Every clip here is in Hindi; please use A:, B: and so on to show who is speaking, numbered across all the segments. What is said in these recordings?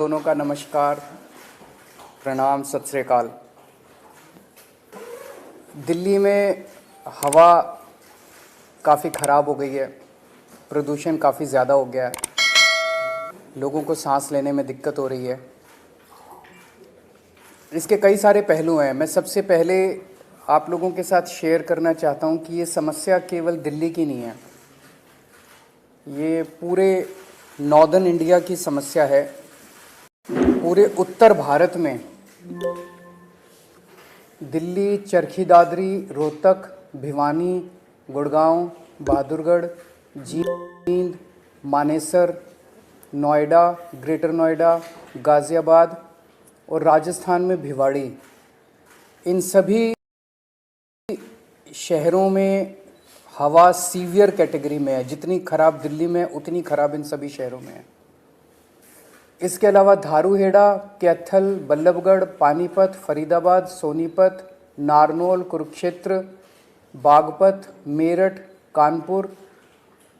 A: दोनों का नमस्कार, प्रणाम, सत श्री अकाल। दिल्ली में हवा काफ़ी ख़राब हो गई है, प्रदूषण काफ़ी ज़्यादा हो गया है, लोगों को सांस लेने में दिक्कत हो रही है। इसके कई सारे पहलू हैं। मैं सबसे पहले आप लोगों के साथ शेयर करना चाहता हूं कि ये समस्या केवल दिल्ली की नहीं है, ये पूरे नॉर्दर्न इंडिया की समस्या है। पूरे उत्तर भारत में दिल्ली, चरखी दादरी, रोहतक, भिवानी, गुड़गांव, बहादुरगढ़, जींद, मानेसर, नोएडा, ग्रेटर नोएडा, गाज़ियाबाद और राजस्थान में भिवाड़ी, इन सभी शहरों में हवा सीवियर कैटेगरी में है। जितनी ख़राब दिल्ली में उतनी ख़राब इन सभी शहरों में है। इसके अलावा धारूहेड़ा, कैथल, बल्लभगढ़, पानीपत, फरीदाबाद, सोनीपत, नारनौल, कुरुक्षेत्र, बागपत, मेरठ, कानपुर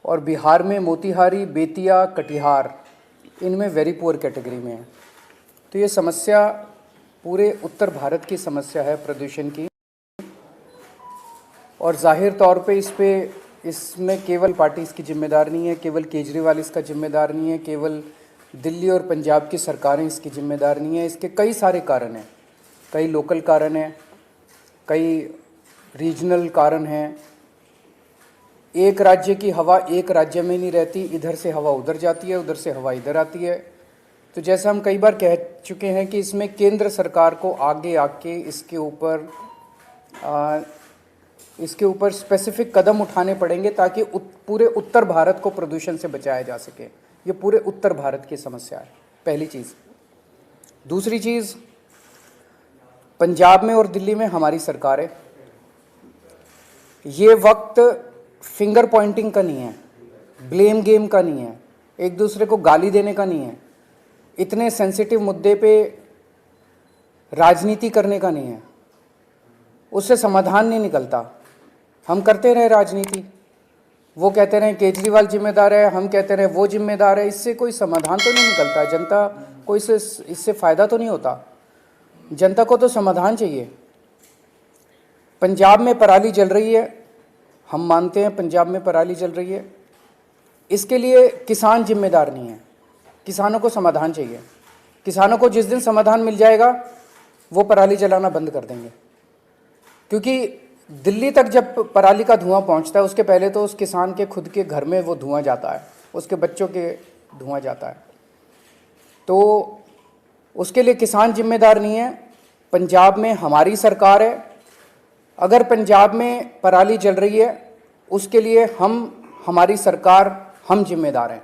A: और बिहार में मोतिहारी, बेतिया, कटिहार, इनमें वेरी पुअर कैटेगरी में है। तो ये समस्या पूरे उत्तर भारत की समस्या है प्रदूषण की, और जाहिर तौर पे इसमें केवल पार्टी इसकी जिम्मेदार नहीं है, केवल केजरीवाल इसका जिम्मेदार नहीं है, केवल दिल्ली और पंजाब की सरकारें इसकी जिम्मेदार नहीं है। इसके कई सारे कारण हैं, कई लोकल कारण हैं, कई रीजनल कारण हैं। एक राज्य की हवा एक राज्य में नहीं रहती, इधर से हवा उधर जाती है, उधर से हवा इधर आती है। तो जैसा हम कई बार कह चुके हैं कि इसमें केंद्र सरकार को आगे आके इसके ऊपर स्पेसिफिक कदम उठाने पड़ेंगे ताकि पूरे उत्तर भारत को प्रदूषण से बचाया जा सके। ये पूरे उत्तर भारत की समस्या है, पहली चीज़। दूसरी चीज़, पंजाब में और दिल्ली में हमारी सरकार है। ये वक्त फिंगर पॉइंटिंग का नहीं है, ब्लेम गेम का नहीं है, एक दूसरे को गाली देने का नहीं है, इतने सेंसिटिव मुद्दे पे राजनीति करने का नहीं है। उससे समाधान नहीं निकलता। हम करते रहे राजनीति, वो कहते रहे केजरीवाल जिम्मेदार है, हम कहते रहे वो जिम्मेदार है, इससे कोई समाधान तो नहीं निकलता। जनता को इससे फ़ायदा तो नहीं होता। जनता को तो समाधान चाहिए। पंजाब में पराली जल रही है, हम मानते हैं पंजाब में पराली जल रही है, इसके लिए किसान जिम्मेदार नहीं है, किसानों को समाधान चाहिए। किसानों को जिस दिन समाधान मिल जाएगा वो पराली जलाना बंद कर देंगे, क्योंकि दिल्ली तक जब पराली का धुआं पहुंचता है उसके पहले तो उस किसान के खुद के घर में वो धुआं जाता है, उसके बच्चों के धुआं जाता है। तो उसके लिए किसान जिम्मेदार नहीं है। पंजाब में हमारी सरकार है। अगर पंजाब में पराली जल रही है उसके लिए हमारी सरकार, हम जिम्मेदार हैं।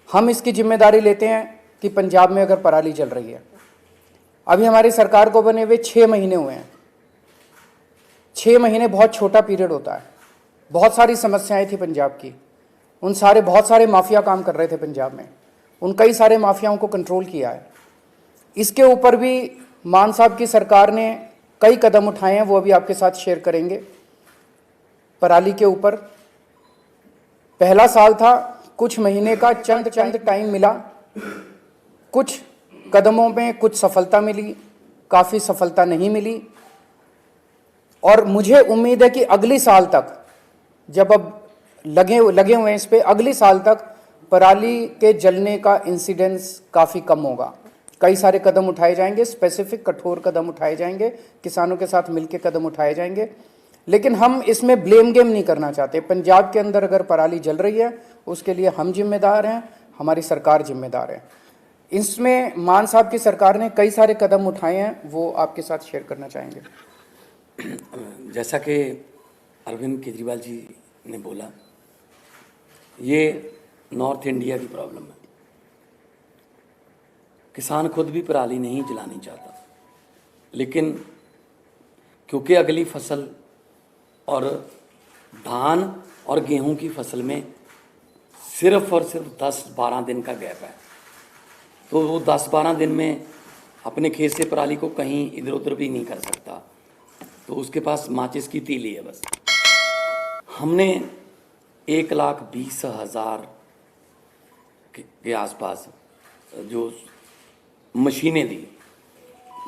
A: हम इसकी जिम्मेदारी लेते हैं कि पंजाब में अगर पराली जल रही है, अभी हमारी सरकार को बने हुए 6 महीने हुए हैं। 6 महीने बहुत छोटा पीरियड होता है। बहुत सारी समस्याएं थी पंजाब की, बहुत सारे माफिया काम कर रहे थे पंजाब में, उन कई सारे माफियाओं को कंट्रोल किया है। इसके ऊपर भी मान साहब की सरकार ने कई कदम उठाए हैं, वो अभी आपके साथ शेयर करेंगे। पराली के ऊपर पहला साल था, कुछ महीने का चंद टाइम मिला, कुछ कदमों में कुछ सफलता मिली, काफ़ी सफलता नहीं मिली। और मुझे उम्मीद है कि अगली साल तक, जब अब लगे हुए हैं इस पे, अगली साल तक पराली के जलने का इंसिडेंस काफ़ी कम होगा। कई सारे कदम उठाए जाएंगे, स्पेसिफिक कठोर कदम उठाए जाएंगे, किसानों के साथ मिलकर कदम उठाए जाएंगे। लेकिन हम इसमें ब्लेम गेम नहीं करना चाहते। पंजाब के अंदर अगर पराली जल रही है उसके लिए हम जिम्मेदार हैं, हमारी सरकार जिम्मेदार है। इसमें मान साहब की सरकार ने कई सारे कदम उठाए हैं, वो आपके साथ शेयर करना चाहेंगे।
B: जैसा कि अरविंद केजरीवाल जी ने बोला, ये नॉर्थ इंडिया की प्रॉब्लम है। किसान खुद भी पराली नहीं जलानी चाहता, लेकिन क्योंकि अगली फसल और धान और गेहूं की फसल में सिर्फ और सिर्फ 10-12 दिन का गैप है, तो वो 10-12 दिन में अपने खेत से पराली को कहीं इधर उधर भी नहीं कर सकता, तो उसके पास माचिस की तीली है बस। हमने 1,20,000 के आसपास जो मशीनें दी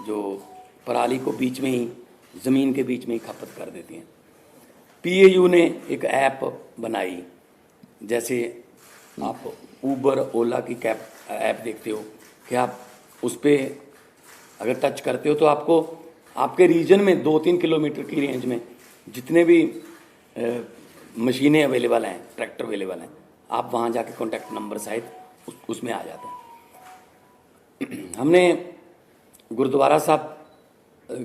B: जो पराली को बीच में ही, ज़मीन के बीच में ही खपत कर देती हैं। पीएयू ने एक ऐप बनाई, जैसे आप ऊबर ओला की कैब ऐप देखते हो कि आप उस पर अगर टच करते हो तो आपको आपके रीजन में 2-3 किलोमीटर की रेंज में जितने भी मशीनें अवेलेबल हैं, ट्रैक्टर अवेलेबल हैं, आप वहाँ जाके कॉन्टैक्ट नंबर सहित उसमें आ जाते हैं। हमने गुरुद्वारा साहब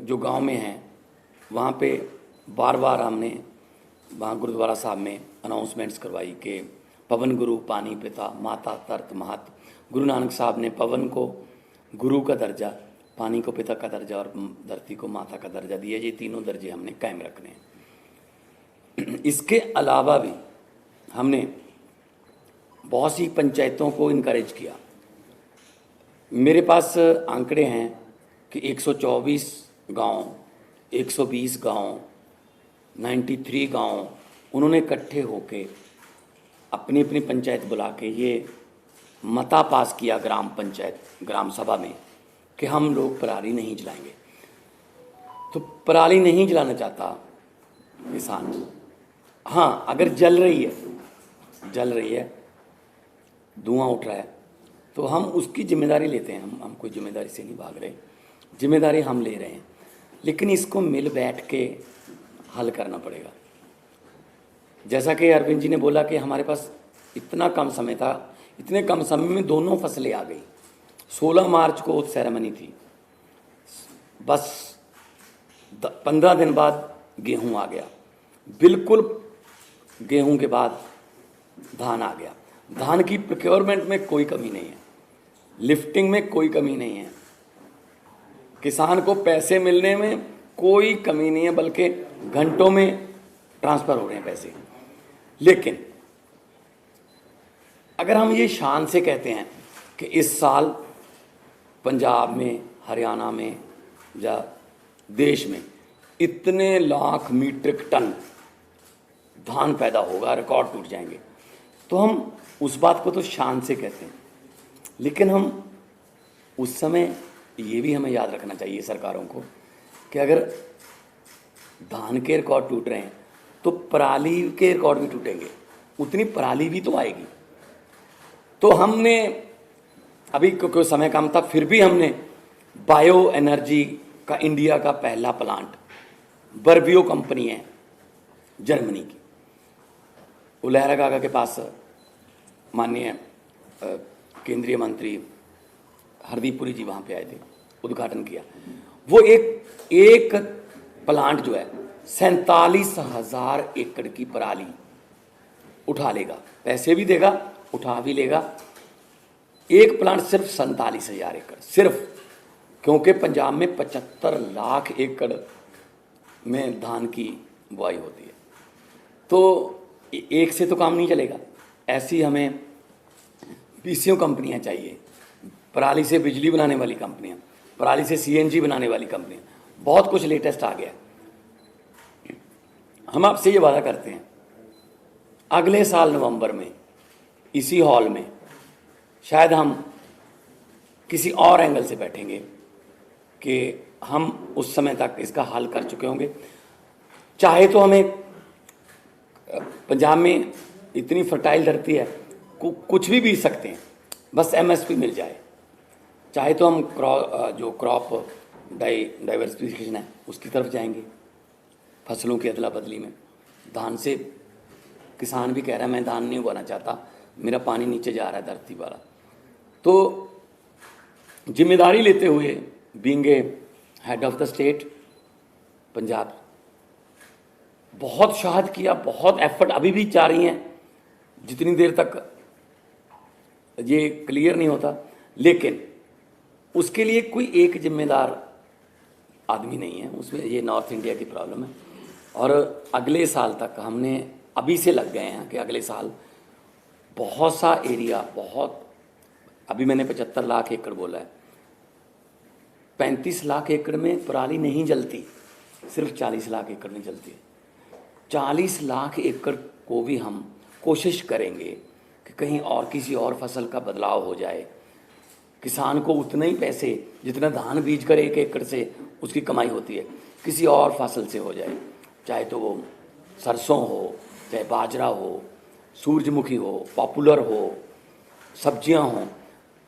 B: जो गांव में हैं वहाँ पे बार बार हमने वहाँ गुरुद्वारा साहब में अनाउंसमेंट्स करवाई कि पवन गुरु पानी पिता माता तरत महत। गुरु नानक साहब ने पवन को गुरु का दर्जा, पानी को पिता का दर्जा और धरती को माता का दर्जा दिया। ये तीनों दर्जे हमने कायम रखने हैं। इसके अलावा भी हमने बहुत सी पंचायतों को इनकरेज किया। मेरे पास आंकड़े हैं कि 124 गांव, 120 गांव, 93 गांव उन्होंने इकट्ठे होके अपनी अपनी पंचायत बुला के ये मता पास किया ग्राम पंचायत, ग्राम सभा में कि हम लोग पराली नहीं जलाएंगे। तो पराली नहीं जलाना चाहता किसान, हाँ अगर जल रही है, धुआं उठ रहा है, तो हम उसकी जिम्मेदारी लेते हैं। हम कोई जिम्मेदारी से नहीं भाग रहे, जिम्मेदारी हम ले रहे हैं, लेकिन इसको मिल बैठ के हल करना पड़ेगा। जैसा कि अरविंद जी ने बोला कि हमारे पास इतना कम समय था, इतने कम समय में दोनों फसलें आ गई। 16 मार्च को सेरेमनी थी, बस 15 दिन बाद गेहूं आ गया, बिल्कुल गेहूं के बाद धान आ गया। धान की प्रोक्योरमेंट में कोई कमी नहीं है, लिफ्टिंग में कोई कमी नहीं है, किसान को पैसे मिलने में कोई कमी नहीं है, बल्कि घंटों में ट्रांसफ़र हो रहे हैं पैसे। लेकिन अगर हम ये शान से कहते हैं कि इस साल पंजाब में, हरियाणा में या देश में इतने लाख मीट्रिक टन धान पैदा होगा, रिकॉर्ड टूट जाएंगे, तो हम उस बात को तो शान से कहते हैं। लेकिन हम उस समय ये भी हमें याद रखना चाहिए सरकारों को कि अगर धान के रिकॉर्ड टूट रहे हैं तो पराली के रिकॉर्ड भी टूटेंगे, उतनी पराली भी तो आएगी। तो हमने अभी क्योंकि समय कम था, फिर भी हमने बायो एनर्जी का इंडिया का पहला प्लांट, बर्बियो कंपनी है जर्मनी की, उलहरा काका के पास माननीय केंद्रीय मंत्री हरदीप पुरी जी वहाँ पे आए थे, उद्घाटन किया। वो एक प्लांट जो है 47,000 एकड़ की पराली उठा लेगा, पैसे भी देगा, उठा भी लेगा। एक प्लांट सिर्फ 47,000 एकड़, सिर्फ, क्योंकि पंजाब में 75 लाख एकड़ में धान की बुआई होती है। तो एक से तो काम नहीं चलेगा, ऐसी हमें पीसीओ कंपनियां चाहिए, पराली से बिजली बनाने वाली कंपनियां, पराली से सीएनजी बनाने वाली कंपनियां, बहुत कुछ लेटेस्ट आ गया। हम आपसे ये वादा करते हैं अगले साल नवंबर में इसी हॉल में शायद हम किसी और एंगल से बैठेंगे कि हम उस समय तक इसका हल कर चुके होंगे। चाहे तो हमें, पंजाब में इतनी फर्टाइल धरती है, कुछ भी बीज सकते हैं, बस एमएसपी मिल जाए। चाहे तो हम जो क्रॉप डाइवर्सिफिकेशन है उसकी तरफ जाएंगे, फसलों की अदला बदली में। धान से किसान भी कह रहा है मैं धान नहीं उगाना चाहता, मेरा पानी नीचे जा रहा है धरती वाला। तो जिम्मेदारी लेते हुए, being a head of the state Punjab, बहुत शहाद किया, बहुत एफर्ट अभी भी जारी हैं, जितनी देर तक ये क्लियर नहीं होता। लेकिन उसके लिए कोई एक जिम्मेदार आदमी नहीं है, उसमें ये नॉर्थ इंडिया की प्रॉब्लम है। और अगले साल तक हमने अभी से लग गए हैं कि अगले साल बहुत सा एरिया, बहुत, अभी मैंने 75 लाख एकड़ बोला है, 35 लाख एकड़ में पराली नहीं जलती, सिर्फ 40 लाख एकड़ में जलती है। 40 लाख एकड़ को भी हम कोशिश करेंगे कि कहीं और किसी और फसल का बदलाव हो जाए, किसान को उतना ही पैसे जितना धान बीज कर 1 एकड़ से उसकी कमाई होती है किसी और फसल से हो जाए, चाहे तो वो सरसों हो, चाहे बाजरा हो, सूरजमुखी हो, पॉपुलर हो, सब्जियां हों,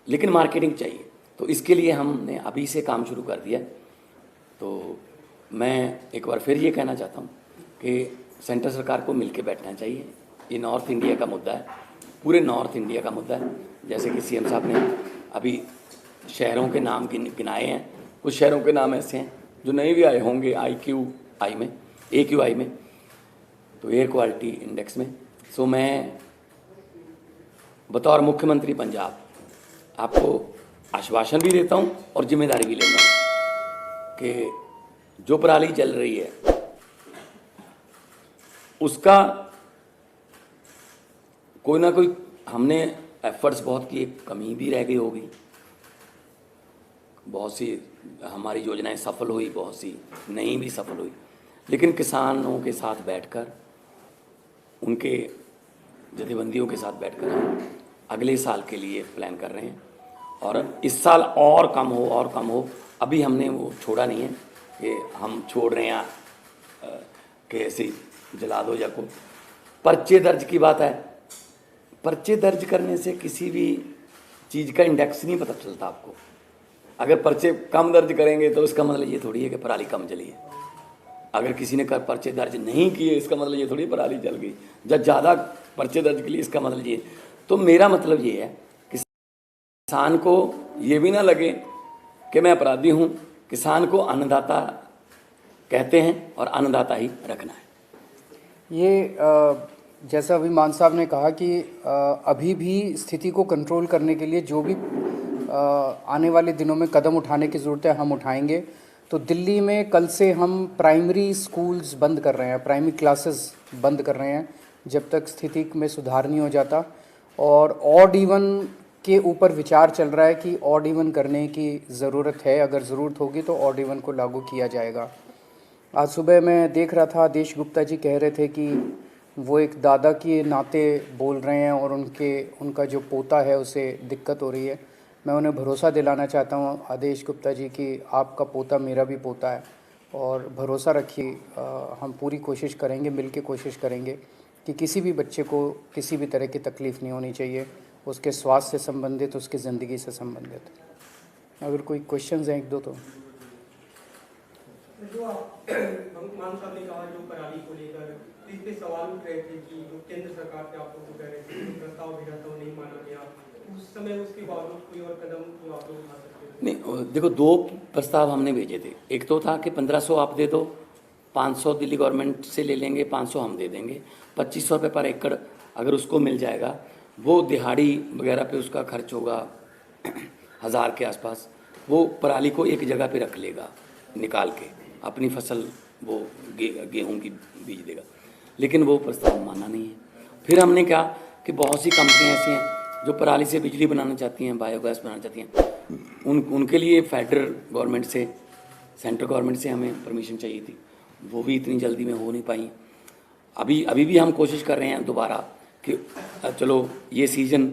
B: लेकिन मार्केटिंग चाहिए। तो इसके लिए हमने अभी से काम शुरू कर दिया। तो मैं एक बार फिर ये कहना चाहता हूँ कि सेंट्रल सरकार को मिलकर बैठना चाहिए। ये नॉर्थ इंडिया का मुद्दा है, पूरे नॉर्थ इंडिया का मुद्दा है। जैसे कि सीएम साहब ने अभी शहरों के नाम गिनाए हैं, कुछ शहरों के नाम ऐसे हैं जो नए भी आए होंगे AQI में, तो एयर क्वालिटी इंडेक्स में। सो मैं बतौर मुख्यमंत्री पंजाब आपको आश्वासन भी देता हूँ और जिम्मेदारी भी लेता हूँ कि जो पराली जल रही है उसका कोई ना कोई हमने एफर्ट्स बहुत किए, कमी भी रह गई होगी, बहुत सी हमारी योजनाएं सफल हुई, बहुत सी नहीं भी सफल हुई, लेकिन किसानों के साथ बैठकर, उनके जथेबंदियों के साथ बैठकर हम अगले साल के लिए प्लान कर रहे हैं। और इस साल और कम हो। अभी हमने वो छोड़ा नहीं है कि हम छोड़ रहे हैं कि ऐसे जला दो या को। पर्चे दर्ज की बात है, पर्चे दर्ज करने से किसी भी चीज़ का इंडेक्स नहीं पता चलता आपको। अगर पर्चे कम दर्ज करेंगे तो इसका मतलब ये थोड़ी है कि पराली कम जली है। अगर किसी ने पर्चे दर्ज नहीं किए इसका मतलब ये थोड़ी पराली जल गई। जब ज़्यादा पर्चे दर्ज के लिए इसका मतलब ये। तो मेरा मतलब ये है कि किसान को ये भी ना लगे कि मैं अपराधी हूँ। किसान को अन्नदाता कहते हैं और अन्नदाता ही रखना है।
A: ये जैसा अभी मान साहब ने कहा कि अभी भी स्थिति को कंट्रोल करने के लिए जो भी आने वाले दिनों में कदम उठाने की ज़रूरत है हम उठाएंगे। तो दिल्ली में कल से हम प्राइमरी स्कूल्स बंद कर रहे हैं, प्राइमरी क्लासेस बंद कर रहे हैं जब तक स्थिति में सुधार नहीं हो जाता। और ऑड इवन के ऊपर विचार चल रहा है कि ऑड इवन करने की ज़रूरत है, अगर ज़रूरत होगी तो ऑड इवन को लागू किया जाएगा। आज सुबह मैं देख रहा था, आदेश गुप्ता जी कह रहे थे कि वो एक दादा के नाते बोल रहे हैं और उनका जो पोता है उसे दिक्कत हो रही है। मैं उन्हें भरोसा दिलाना चाहता हूँ आदेश गुप्ता जी कि आपका पोता मेरा भी पोता है और भरोसा रखिए, हम पूरी कोशिश करेंगे, मिल के कोशिश करेंगे कि किसी भी बच्चे को किसी भी तरह की तकलीफ़ नहीं होनी चाहिए, उसके स्वास्थ्य से संबंधित, उसकी ज़िंदगी से संबंधित। अगर कोई क्वेश्चंस हैं एक दो तो।
C: जो आप मान साहब ने कहा जो पराली को लेकर इस पे सवाल उठ रहे थे कि जो केंद्र सरकार से आप लोग को कह रहे थे जो प्रस्ताव भेजा था वो नहीं माना गया, उस समय उसके बावजूद कोई और कदम जो आप लोग उठा सकते थे?
B: नहीं, देखो 2 प्रस्ताव हमने भेजे थे। एक तो था कि 1500 आप दे दो, 500 दिल्ली गवर्नमेंट से ले लेंगे, 500 हम दे देंगे, 2500 रुपये पर एकड़ अगर उसको मिल जाएगा, वो दिहाड़ी वगैरह पे उसका खर्च होगा 1000 के आसपास, वो पराली को एक जगह पे रख लेगा, निकाल के अपनी फसल वो गेहूं की बीज देगा। लेकिन वो प्रस्ताव माना नहीं है। फिर हमने कहा कि बहुत सी कंपनियां ऐसी हैं जो पराली से बिजली बनाना चाहती हैं, बायोगैस बनाना चाहती हैं, उनके लिए फेडरल गवर्नमेंट से, सेंट्रल गवर्नमेंट से हमें परमिशन चाहिए थी, वो भी इतनी जल्दी में हो नहीं पाई। अभी भी हम कोशिश कर रहे हैं दोबारा कि चलो ये सीज़न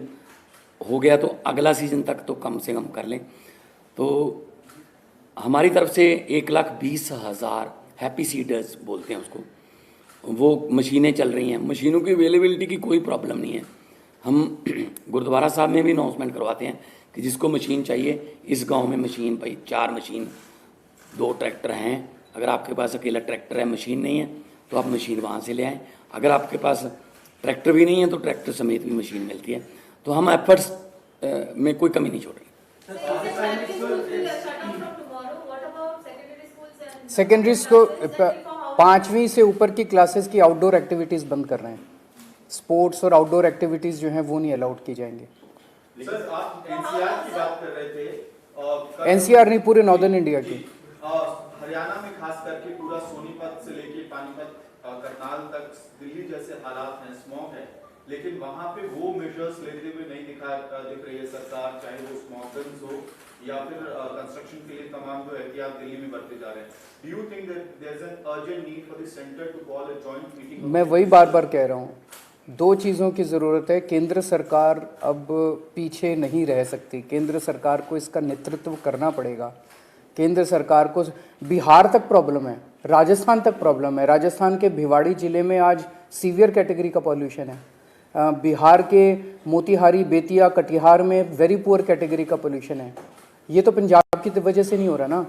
B: हो गया तो अगला सीज़न तक तो कम से कम कर लें। तो हमारी तरफ से 1,20,000 हैप्पी सीडर्स बोलते हैं उसको, वो मशीनें चल रही हैं। मशीनों की अवेलेबिलिटी की कोई प्रॉब्लम नहीं है। हम गुरुद्वारा साहब में भी अनाउंसमेंट करवाते हैं कि जिसको मशीन चाहिए इस गांव में मशीन, भाई 4 मशीन, 2 ट्रैक्टर हैं। अगर आपके पास अकेला ट्रैक्टर है, मशीन नहीं है, तो आप मशीन वहाँ से ले आएँ। अगर आपके पास ट्रैक्टर भी नहीं है तो ट्रैक्टर समेत भी मशीन मिलती है। तो हम एफर्ट्स में कोई कमी नहीं छोड़ रहे।
A: सेकेंडरी स्कूल 5वीं से ऊपर की क्लासेस की आउटडोर एक्टिविटीज़ बंद कर रहे हैं। स्पोर्ट्स और आउटडोर एक्टिविटीज़ जो हैं वो नहीं अलाउड की जाएंगी।
D: सर, आप एनसीआर की बात कर रहे थे।
A: एनसीआर नहीं, पूरे नॉर्दर्न इंडिया की।
D: हरियाणा में खास करके पूरा सोनीपत से लेके पानीपत, करनाल तक दिल्ली जैसे हालात हैं, स्मॉग है, लेकिन वहां पे वो मेजर्स लेते हुए नहीं दिख रही है सरकार, चाहे वो स्मॉग गन्स हो या फिर कंस्ट्रक्शन के लिए तमाम जो एहतियात दिल्ली में बरते जा रहे हैं। Do you think that there is an urgent need for the centre to call a joint meeting?
A: मैं वही बार बार कह रहा हूँ दो चीज़ों की ज़रूरत है। केंद्र सरकार अब पीछे नहीं रह सकती, केंद्र सरकार को इसका नेतृत्व करना पड़ेगा। केंद्र सरकार को बिहार तक प्रॉब्लम है, राजस्थान तक प्रॉब्लम है। राजस्थान के भिवाड़ी ज़िले में आज सीवियर कैटेगरी का पॉल्यूशन है। बिहार के मोतिहारी, बेतिया, कटिहार में वेरी पुअर कैटेगरी का पोल्यूशन है। ये तो पंजाब की वजह से नहीं हो रहा ना।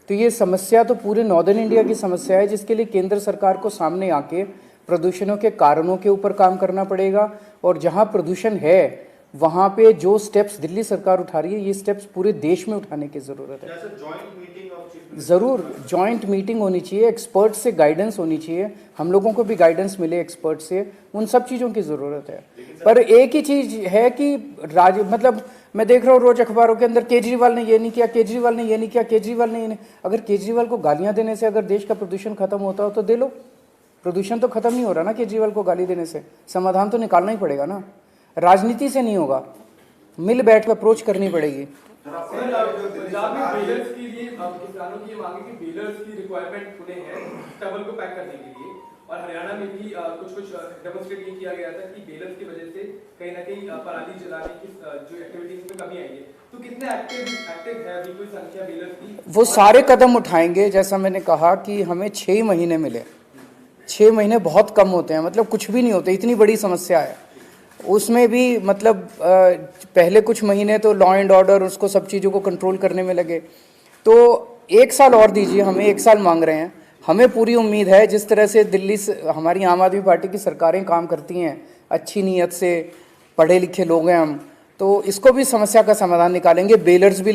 A: तो ये समस्या तो पूरे नॉर्दर्न इंडिया की समस्या है, जिसके लिए केंद्र सरकार को सामने आके प्रदूषणों के कारणों के ऊपर काम करना पड़ेगा। और जहाँ प्रदूषण है वहाँ पे जो स्टेप्स दिल्ली सरकार उठा रही है, ये स्टेप्स पूरे देश में उठाने की ज़रूरत है। ज़रूर जॉइंट मीटिंग होनी चाहिए, एक्सपर्ट से गाइडेंस होनी चाहिए, हम लोगों को भी गाइडेंस मिले एक्सपर्ट से, उन सब चीज़ों की ज़रूरत है। पर एक ही चीज़ है कि मतलब मैं देख रहा हूँ रोज अखबारों के अंदर केजरीवाल ने ये नहीं किया, केजरीवाल ने ये नहीं किया, केजरीवाल ने ये नहीं। अगर केजरीवाल को गालियाँ देने से अगर देश का प्रदूषण खत्म होता हो तो दे लो। प्रदूषण तो खत्म नहीं हो रहा ना केजरीवाल को गाली देने से, समाधान तो निकालना ही पड़ेगा ना। राजनीति से नहीं होगा, मिल बैठ कर अप्रोच करनी पड़ेगी।
E: पंजाब में बेलर्स के लिए किसानों की मांग है कि बेलर्स की रिक्वायरमेंट उन्हें है स्टबल को पैक करने के लिए, और हरियाणा में भी कुछ डेमोन्स्ट्रेट ये किया गया था कि बेलर्स की वजह से कहीं ना कहीं पराली जलाने की जो एक्टिविटीज में कमी आई है। तो कितने एक्टिव है अभी कोई संख्या बेलर्स की?
A: वो सारे कदम उठाएंगे। जैसा मैंने कहा कि हमें 6 महीने मिले, 6 महीने बहुत कम होते हैं, मतलब कुछ भी नहीं होते, इतनी बड़ी समस्या है। उसमें भी मतलब पहले कुछ महीने तो लॉ एंड ऑर्डर उसको सब चीज़ों को कंट्रोल करने में लगे। तो 1 साल और दीजिए, हमें 1 साल मांग रहे हैं। हमें पूरी उम्मीद है जिस तरह से दिल्ली से हमारी आम आदमी पार्टी की सरकारें काम करती हैं, अच्छी नीयत से, पढ़े लिखे लोग हैं हम, तो इसको भी समस्या का समाधान निकालेंगे। बेलर्स भी